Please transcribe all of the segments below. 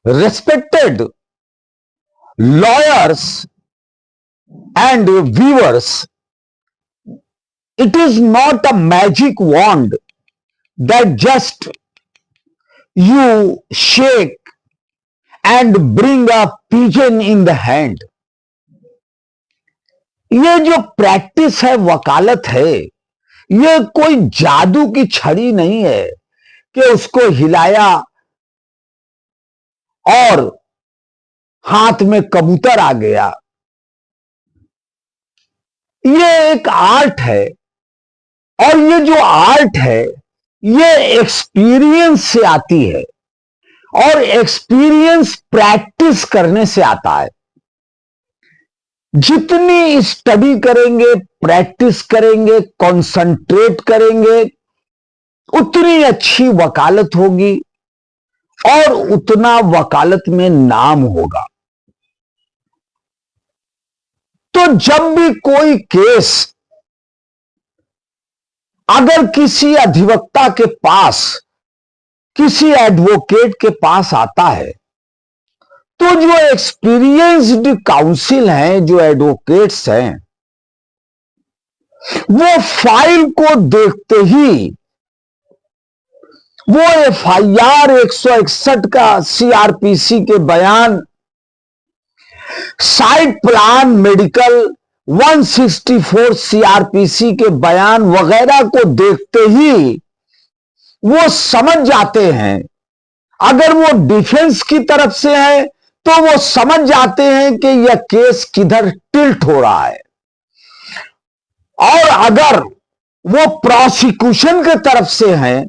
Respected lawyers and viewers, it is not a magic wand that just you shake and bring a pigeon in the hand. ये जो practice है, वकालत है, ये कोई जादू की छड़ी नहीं है कि उसको हिलाया और हाथ में कबूतर आ गया। ये एक आर्ट है, और ये जो आर्ट है ये एक्सपीरियंस से आती है, और एक्सपीरियंस प्रैक्टिस करने से आता है। जितनी स्टडी करेंगे, प्रैक्टिस करेंगे, कंसंट्रेट करेंगे, उतनी अच्छी वकालत होगी और उतना वकालत में नाम होगा। तो जब भी कोई केस अगर किसी अधिवक्ता के पास, किसी एडवोकेट के पास आता है, तो जो एक्सपीरियंस्ड काउंसिल हैं, जो एडवोकेट्स हैं, वो फाइल को देखते ही वो एफआईआर 161 का, सीआरपीसी के बयान, साइट प्लान मेडिकल 164 सीआरपीसी के बयान वगैरह को देखते ही वो समझ जाते हैं। अगर वो डिफेंस की तरफ से है तो वो समझ जाते हैं कि यह केस किधर टिल्ट हो रहा है, और अगर वो प्रोसिक्यूशन की तरफ से है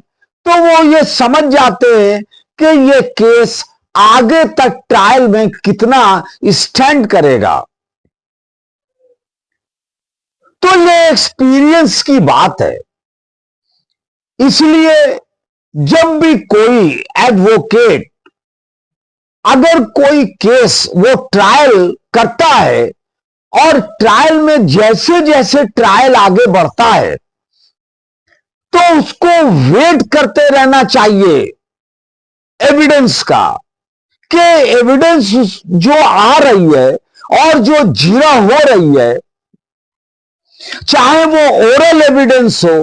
तो वो ये समझ जाते हैं कि ये केस आगे तक ट्रायल में कितना स्टैंड करेगा। तो ये एक्सपीरियंस की बात है। इसलिए जब भी कोई एडवोकेट अगर कोई केस वो ट्रायल करता है, और ट्रायल में जैसे जैसे ट्रायल आगे बढ़ता है, तो उसको वेट करते रहना चाहिए एविडेंस का, कि एविडेंस जो आ रही है और जो जीरा हो रही है, चाहे वो ओरल एविडेंस हो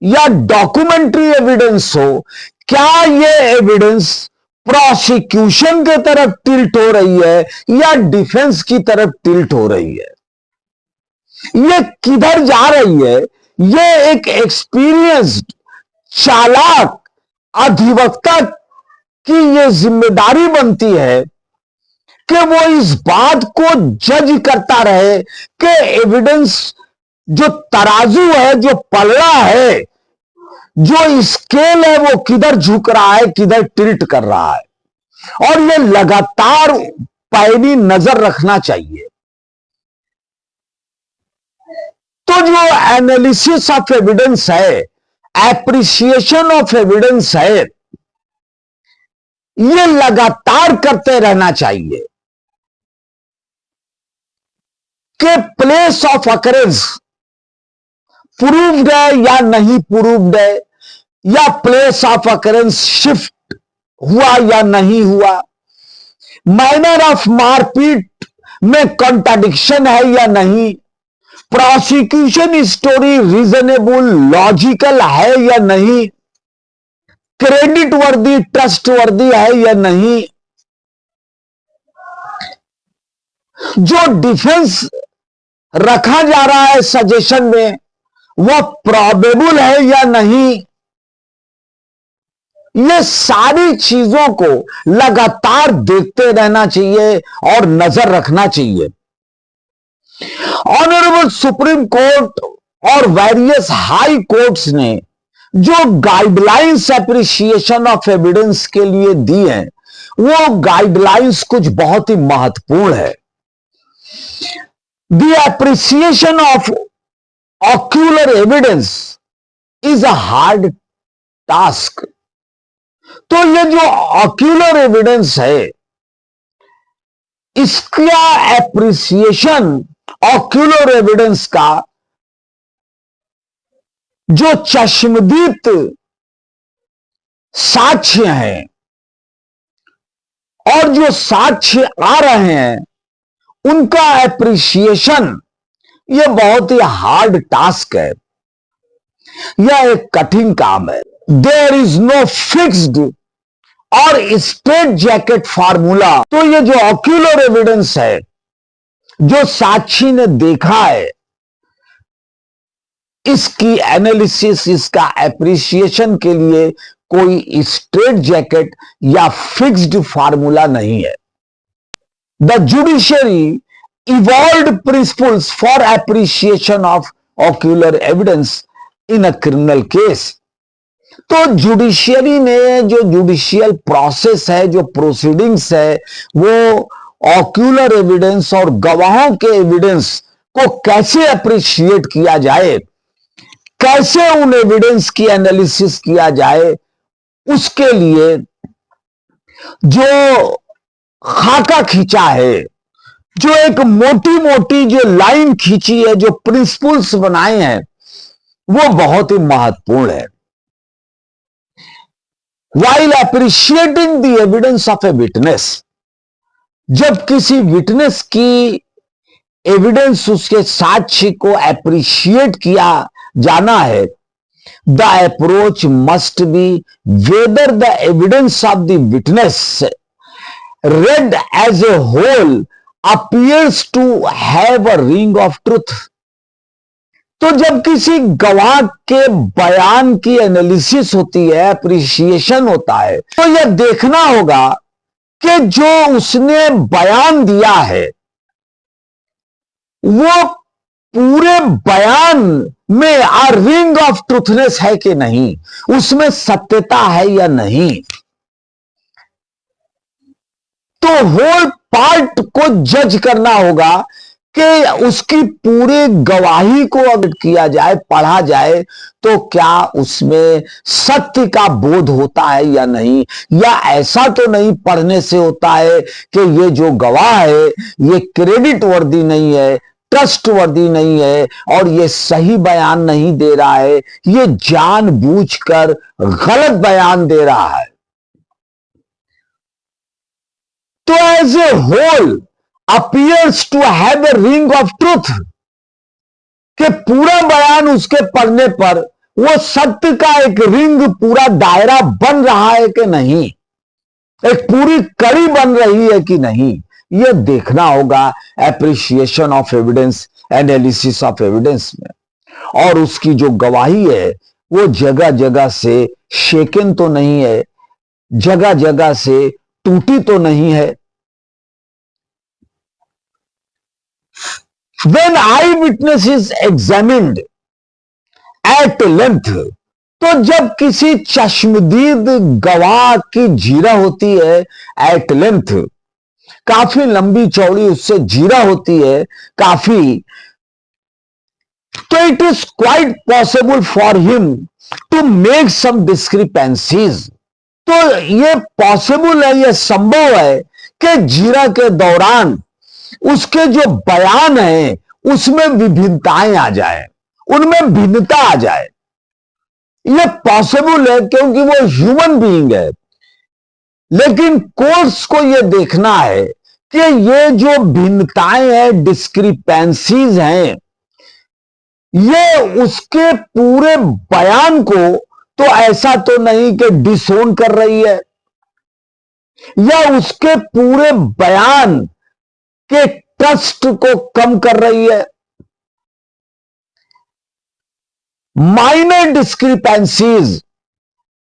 या डॉक्यूमेंट्री एविडेंस हो, क्या ये एविडेंस प्रोसिक्यूशन की तरफ टिल्ट हो रही है या डिफेंस की तरफ टिल्ट हो रही है, ये किधर जा रही है। ये एक एक्सपीरियंस्ड चालाक अधिवक्ता की ये जिम्मेदारी बनती है कि वो इस बात को जज करता रहे कि एविडेंस, जो तराजू है, जो पलड़ा है, जो स्केल है, वो किधर झुक रहा है, किधर टिल्ट कर रहा है, और ये लगातार पैनी नजर रखना चाहिए। तो जो एनालिसिस ऑफ एविडेंस है, एप्रिसिएशन ऑफ एविडेंस है, ये लगातार करते रहना चाहिए कि प्लेस ऑफ अकरेंस प्रूव्ड है या नहीं प्रूव्ड है, या प्लेस ऑफ अकरेंस शिफ्ट हुआ या नहीं हुआ, मैनर ऑफ मारपीट में कॉन्ट्राडिक्शन है या नहीं, प्रोसिक्यूशन स्टोरी रीजनेबल लॉजिकल है या नहीं, क्रेडिट वर्दी ट्रस्ट वर्दी है या नहीं, जो डिफेंस रखा जा रहा है सजेशन में वह प्रोबेबल है या नहीं। ये सारी चीजों को लगातार देखते रहना चाहिए और नजर रखना चाहिए। ऑनरेबल सुप्रीम कोर्ट और वेरियस हाई कोर्ट्स ने जो गाइडलाइंस एप्रिसिएशन ऑफ एविडेंस के लिए दी हैं, वो गाइडलाइंस कुछ बहुत ही महत्वपूर्ण है। The appreciation of ocular evidence is a hard task. तो ये जो ऑक्यूलर एविडेंस है, इसका एप्रिसिएशन, ऑक्यूलर एविडेंस का जो चश्मदीद साक्ष्य हैं और जो साक्ष्य आ रहे हैं उनका एप्रिसिएशन, यह बहुत ही हार्ड टास्क है, यह एक कठिन काम है। देयर इज नो फिक्स्ड और स्ट्रेट जैकेट फार्मूला। तो ये जो ऑक्यूलर एविडेंस है, जो साक्षी ने देखा है, इसकी एनालिसिस, इसका एप्रिसिएशन के लिए कोई स्ट्रेट जैकेट या फिक्स्ड फार्मूला नहीं है। The judiciary evolved principles for appreciation of ocular evidence in a criminal case. तो जुडिशियरी ने जो जुडिशियल प्रोसेस है, जो प्रोसीडिंग्स है, वो ऑक्यूलर एविडेंस और गवाहों के एविडेंस को कैसे अप्रिशिएट किया जाए, कैसे उन एविडेंस की एनालिसिस किया जाए, उसके लिए जो खाका खींचा है, जो एक मोटी मोटी जो लाइन खींची है, जो प्रिंसिपल्स बनाए हैं, वो बहुत ही महत्वपूर्ण है। While appreciating the evidence of a witness, जब किसी विटनेस की एविडेंस, उसके साक्ष्य को एप्रिशिएट किया जाना है, the approach must be whether the evidence of the witness read as a whole appears to have a ring of truth। तो जब किसी गवाह के बयान की एनालिसिस होती है, एप्रिसिएशन होता है, तो यह देखना होगा कि जो उसने बयान दिया है वो पूरे बयान में आ रिंग ऑफ ट्रूथनेस है कि नहीं, उसमें सत्यता है या नहीं। तो होल पार्ट को जज करना होगा कि उसकी पूरी गवाही को अगर किया जाए, पढ़ा जाए, तो क्या उसमें सत्य का बोध होता है या नहीं, या ऐसा तो नहीं पढ़ने से होता है कि ये जो गवाह है ये क्रेडिट वर्दी नहीं है, ट्रस्ट वर्दी नहीं है, और ये सही बयान नहीं दे रहा है, ये जानबूझकर गलत बयान दे रहा है। तो as a whole appears to have a ring of truth, कि पूरा बयान उसके पढ़ने पर वो सत्य का एक रिंग, पूरा दायरा बन रहा है कि नहीं, एक पूरी कड़ी बन रही है कि नहीं, यह देखना होगा appreciation of evidence, analysis of evidence में। और उसकी जो गवाही है वो जगह जगह से शेकन तो नहीं है, जगह जगह से टूटी तो नहीं है। When eyewitness is examined at length, तो जब किसी चश्मदीद गवाह की जीरा होती है एट लेंथ, काफी लंबी चौड़ी उससे जीरा होती है काफी, तो it is quite possible for him to make some discrepancies. तो ये पॉसिबल है, ये संभव है कि जीरा के दौरान उसके जो बयान है उसमें विभिन्नताएं आ जाए, उनमें भिन्नता आ जाए। यह पॉसिबल है क्योंकि वो ह्यूमन बीइंग है। लेकिन कोर्ट्स को यह देखना है कि ये जो भिन्नताएं हैं, डिस्क्रिपेंसीज हैं, ये उसके पूरे बयान को तो ऐसा तो नहीं कि डिसोन कर रही है, या उसके पूरे बयान के ट्रस्ट को कम कर रही है। Minor discrepancies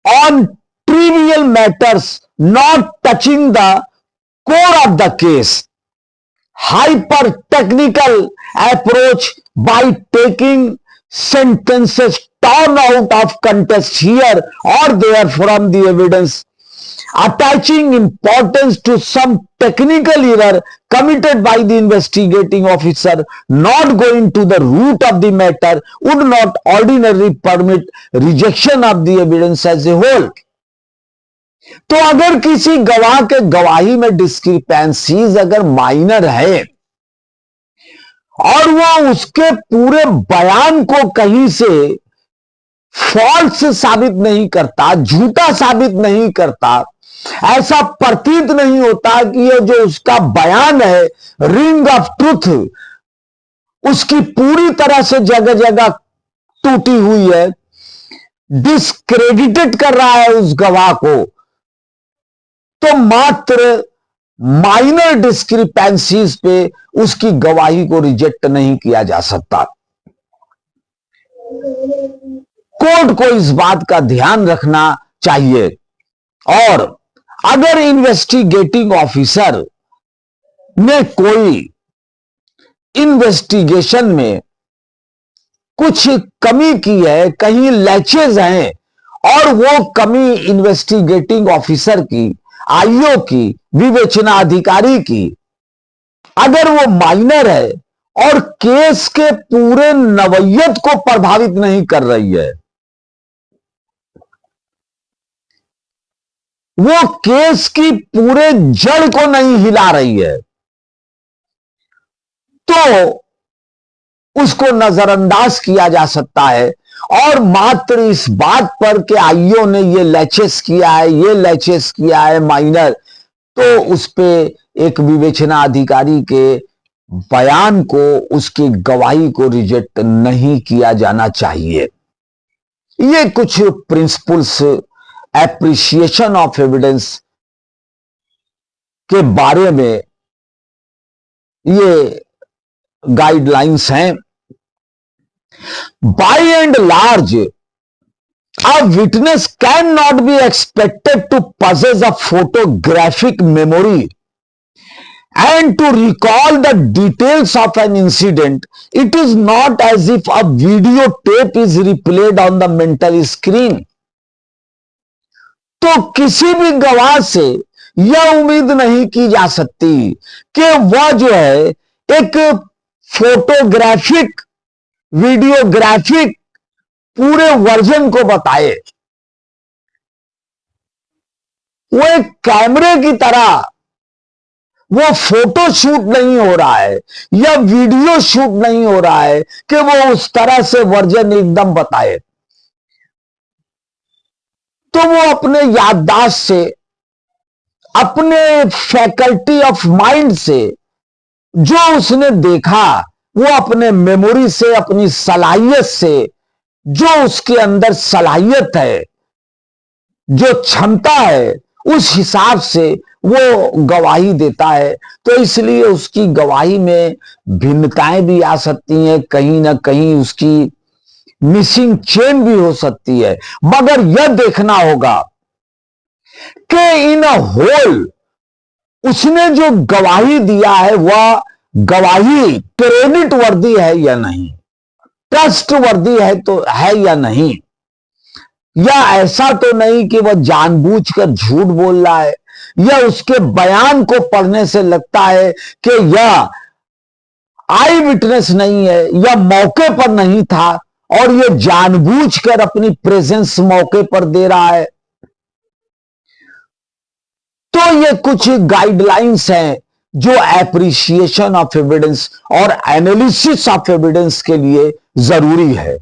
on trivial matters not touching the core of the case, hyper technical approach by taking sentences torn out of context here or there from the evidence, attaching importance to some technical error committed by the investigating officer, not going to the root of the matter, would not ordinarily permit rejection of the evidence as a whole। तो अगर किसी गवाह के गवाही में discrepancies अगर minor है और वो उसके पूरे बयान को कहीं से फॉल्स साबित नहीं करता, झूठा साबित नहीं करता, ऐसा प्रतीत नहीं होता कि ये जो उसका बयान है, रिंग ऑफ ट्रूथ, उसकी पूरी तरह से जगह जगह टूटी हुई है, डिस्क्रेडिटेड कर रहा है उस गवाह को, तो मात्र माइनर डिस्क्रिपेंसीज पे उसकी गवाही को रिजेक्ट नहीं किया जा सकता। कोर्ट को इस बात का ध्यान रखना चाहिए। और अगर इन्वेस्टिगेटिंग ऑफिसर ने कोई इन्वेस्टिगेशन में कुछ कमी की है, कहीं लैचेज हैं, और वो कमी इन्वेस्टिगेटिंग ऑफिसर की, आईओ की, विवेचना अधिकारी की, अगर वो माइनर है और केस के पूरे नवैयत को प्रभावित नहीं कर रही है, वो केस की पूरे जड़ को नहीं हिला रही है, तो उसको नजरअंदाज किया जा सकता है। और मात्र इस बात पर कि आईओ ने ये लैचेस किया है, ये लैचेस किया है माइनर, तो उस पे एक विवेचना अधिकारी के बयान को, उसकी गवाही को रिजेक्ट नहीं किया जाना चाहिए। ये कुछ प्रिंसिपल्स एप्रिसिएशन ऑफ एविडेंस के बारे में ये गाइडलाइंस हैं। By and large, a witness cannot be expected to possess a photographic memory and to recall the details of an incident. It is not as if a videotape is replayed on the mental screen. तो किसी भी गवाह से यह उम्मीद नहीं की जा सकती कि वह जो है एक फोटोग्राफिक, वीडियोग्राफिक पूरे वर्जन को बताए। वो एक कैमरे की तरह, वो फोटो शूट नहीं हो रहा है या वीडियो शूट नहीं हो रहा है कि वो उस तरह से वर्जन एकदम बताए। तो वो अपने याददाश्त से, अपने फैकल्टी ऑफ माइंड से जो उसने देखा, वो अपने मेमोरी से, अपनी सलाहियत से, जो उसके अंदर सलाहियत है, जो क्षमता है, उस हिसाब से वो गवाही देता है। तो इसलिए उसकी गवाही में भिन्नताएं भी आ सकती हैं, कहीं ना कहीं उसकी मिसिंग चेन भी हो सकती है। मगर यह देखना होगा कि इन अ होल उसने जो गवाही दिया है, वह गवाही क्रेडिट वर्दी है या नहीं, ट्रस्टवर्दी है तो है या नहीं, या ऐसा तो नहीं कि वह जानबूझकर झूठ बोल रहा है, या उसके बयान को पढ़ने से लगता है कि यह आई विटनेस नहीं है, या मौके पर नहीं था और यह जानबूझकर अपनी प्रेजेंस मौके पर दे रहा है। तो ये कुछ गाइडलाइंस हैं जो एप्रिसिएशन ऑफ एविडेंस और एनालिसिस ऑफ एविडेंस के लिए जरूरी है।